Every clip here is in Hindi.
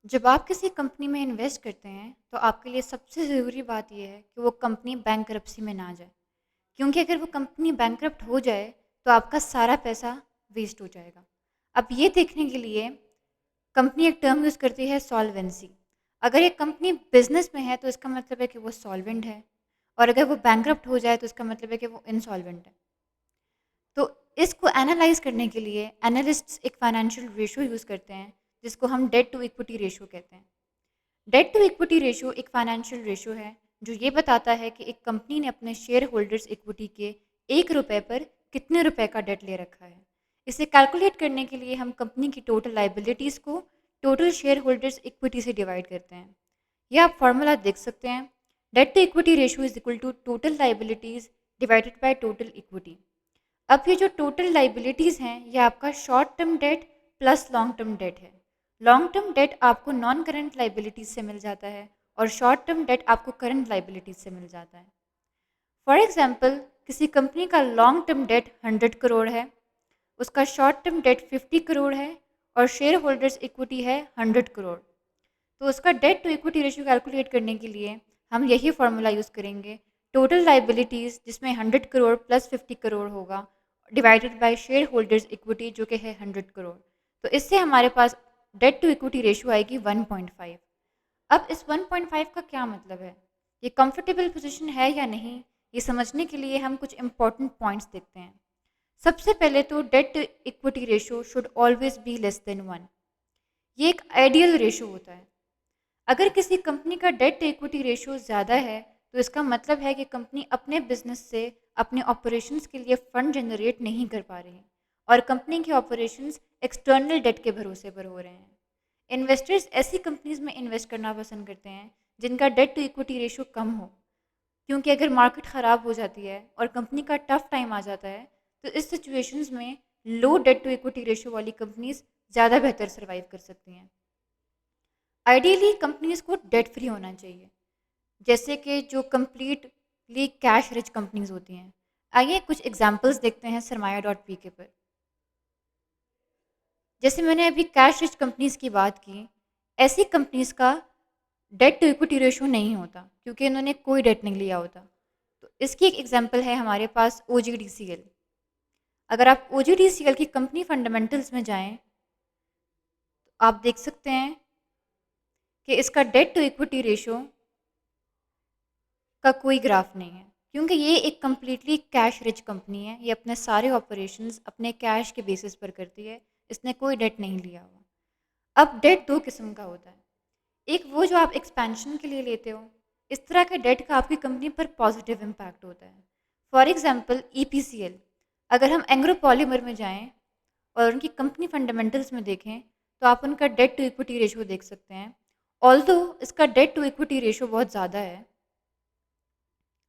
जब आप किसी कंपनी में इन्वेस्ट करते हैं तो आपके लिए सबसे ज़रूरी बात यह है कि वो कंपनी बैंकरप्सी में ना जाए। क्योंकि अगर वो कंपनी बैंकरप्ट हो जाए तो आपका सारा पैसा वेस्ट हो जाएगा। अब ये देखने के लिए कंपनी एक टर्म यूज़ करती है, सॉल्वेंसी। अगर एक कंपनी बिजनेस में है तो इसका मतलब है कि वो सॉल्वेंट है, और अगर वो बैंकरप्ट हो जाए तो इसका मतलब है कि वो इनसॉल्वेंट है। तो इसको एनालाइज करने के लिए एनालिस्ट्स एक फाइनेंशियल रेशो यूज़ करते हैं, जिसको हम डेट टू इक्विटी रेशो कहते हैं। डेट टू इक्विटी रेशो एक फाइनेंशियल रेशो है जो ये बताता है कि एक कंपनी ने अपने शेयर होल्डर्स इक्विटी के 1 रुपए पर कितने रुपए का डेट ले रखा है। इसे कैलकुलेट करने के लिए हम कंपनी की टोटल लाइबिलिटीज़ को टोटल शेयर होल्डर्स इक्विटी से डिवाइड करते हैं। यह आप फॉर्मूला देख सकते हैं। Debt to equity ratio is equal to total liabilities divided by total equity. अब ये जो टोटल लाइबिलिटीज़ हैं, ये आपका short term debt plus long term debt है। लॉन्ग टर्म डेट आपको नॉन करंट लाइबिलिटीज़ से मिल जाता है, और शॉर्ट टर्म डेट आपको करंट लाइबिलिटीज़ से मिल जाता है। फॉर एग्जाम्पल, किसी कंपनी का लॉन्ग टर्म डेट 100 करोड़ है, उसका शॉर्ट टर्म डेट 50 करोड़ है, और शेयर होल्डर्स इक्विटी है 100 करोड़। तो उसका debt to equity ratio calculate करने के लिए हम यही फॉर्मूला यूज़ करेंगे। टोटल लाइबिलिटीज़ जिसमें 100 करोड़ प्लस 50 करोड़ होगा, divided by share holders equity जो कि है 100 करोड़। तो इससे हमारे पास डेट टू इक्विटी रेशियो आएगी 1.5। अब इस 1.5 का क्या मतलब है, ये कंफर्टेबल पोजीशन है या नहीं, ये समझने के लिए हम कुछ इंपॉर्टेंट पॉइंट्स देखते हैं। सबसे पहले तो debt to equity ratio should always be less than 1। ये एक आइडियल रेशियो होता है। अगर किसी कंपनी का डेट टू इक्विटी रेशियो ज़्यादा है तो इसका मतलब है कि कंपनी अपने बिजनेस से अपने ऑपरेशंस के लिए फंड जनरेट नहीं कर पा रही, और कंपनी के ऑपरेशंस एक्सटर्नल डेट के भरोसे पर हो रहे हैं। इन्वेस्टर्स ऐसी कंपनीज में इन्वेस्ट करना पसंद करते हैं जिनका डेट टू इक्विटी रेशियो कम हो, क्योंकि अगर मार्केट ख़राब हो जाती है और कंपनी का टफ टाइम आ जाता है तो इस सिचुएशंस में लो डेट टू इक्विटी रेशियो वाली कंपनीज ज़्यादा बेहतर सर्वाइव कर सकती हैं। आइडियली कंपनीज को डेट फ्री होना चाहिए, जैसे कि जो कंप्लीटली कैश रिच कंपनीज होती हैं। आइए कुछ एग्जांपल्स देखते हैं सरमाया डॉट पी के पर। जैसे मैंने अभी कैश रिच कंपनीज की बात की, ऐसी कंपनीज का डेट टू इक्विटी रेशियो नहीं होता क्योंकि इन्होंने कोई डेट नहीं लिया होता। तो इसकी एक एग्जांपल है हमारे पास ओ जी डी सी एल। अगर आप O G D C L की कंपनी फंडामेंटल्स में जाएं तो आप देख सकते हैं कि इसका डेट टू इक्विटी रेशियो का कोई ग्राफ नहीं है, क्योंकि ये एक कम्प्लीटली कैश रिच कंपनी है। ये अपने सारे ऑपरेशंस अपने कैश के बेसिस पर करती है, इसने कोई डेट नहीं लिया हुआ। अब डेट दो किस्म का होता है। एक वो जो आप एक्सपेंशन के लिए लेते हो, इस तरह के डेट का आपकी कंपनी पर पॉजिटिव इम्पैक्ट होता है। For example E P C L. अगर हम एंग्रो पॉलीमर में जाएँ और उनकी कंपनी फंडामेंटल्स में देखें तो आप उनका डेट टू इक्विटी रेशियो देख सकते हैं। ऑल्दो इसका डेट टू इक्विटी रेशियो बहुत ज़्यादा है,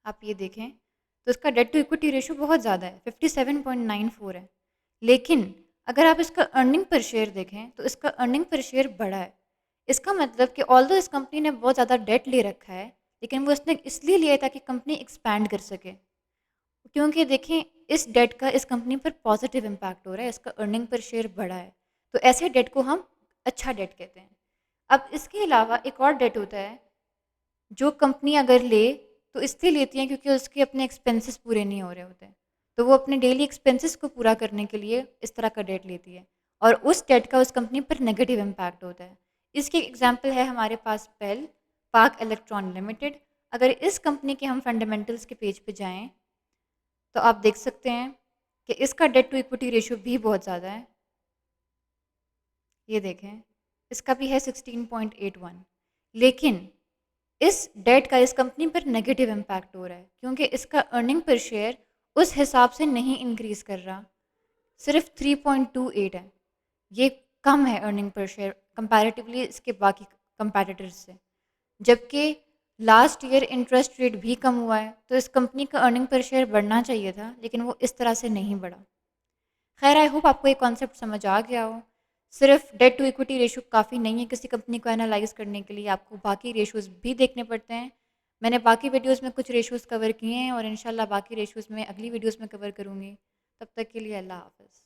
आप ये देखें तो इसका डेट टू इक्विटी रेशियो बहुत ज़्यादा है, 57.94 है। लेकिन अगर आप इसका अर्निंग पर शेयर देखें तो इसका अर्निंग पर शेयर बड़ा है। इसका मतलब कि ऑल्दो इस कंपनी ने बहुत ज़्यादा डेट ले रखा है, लेकिन वो इसने इसलिए लिया है ताकि कंपनी एक्सपैंड कर सके। क्योंकि देखें, इस डेट का इस कंपनी पर पॉजिटिव इम्पैक्ट हो रहा है, इसका अर्निंग पर शेयर बढ़ा है। तो ऐसे डेट को हम अच्छा डेट कहते हैं। अब इसके अलावा एक और डेट होता है जो कंपनी अगर ले तो इसलिए लेती हैं क्योंकि उसके अपने एक्सपेंसेस पूरे नहीं हो रहे होते हैं। तो वो अपने डेली एक्सपेंसेस को पूरा करने के लिए इस तरह का डेट लेती है, और उस डेट का उस कंपनी पर नेगेटिव इम्पैक्ट होता है। इसकी एग्जांपल है हमारे पास पेल, पाक इलेक्ट्रॉन लिमिटेड। अगर इस कंपनी के हम फंडामेंटल्स के पेज पे जाएं तो आप देख सकते हैं कि इसका डेट टू इक्विटी रेशियो भी बहुत ज़्यादा है। ये देखें, इसका भी है 16.81। लेकिन इस डेट का इस कंपनी पर नेगेटिव इम्पैक्ट हो रहा है क्योंकि इसका अर्निंग पर शेयर उस हिसाब से नहीं इंक्रीज़ कर रहा, सिर्फ 3.28 है। ये कम है अर्निंग पर शेयर कंपैरेटिवली इसके बाकी कंपैटिटर्स से। जबकि लास्ट ईयर इंटरेस्ट रेट भी कम हुआ है, तो इस कंपनी का अर्निंग पर शेयर बढ़ना चाहिए था, लेकिन वो इस तरह से नहीं बढ़ा। खैर, आई होप आपको ये कॉन्सेप्ट समझ आ गया हो। सिर्फ डेट टू इक्विटी रेशियो काफ़ी नहीं है किसी कंपनी को एनालाइज करने के लिए, आपको बाकी रेशियोज़ भी देखने पड़ते हैं। मैंने बाकी वीडियोज़ में कुछ रेशियोज़ कवर किए हैं और इंशाल्लाह बाकी रेशियोज़ में अगली वीडियोज़ में कवर करूँगी। तब तक के लिए अल्लाह हाफ़िज़।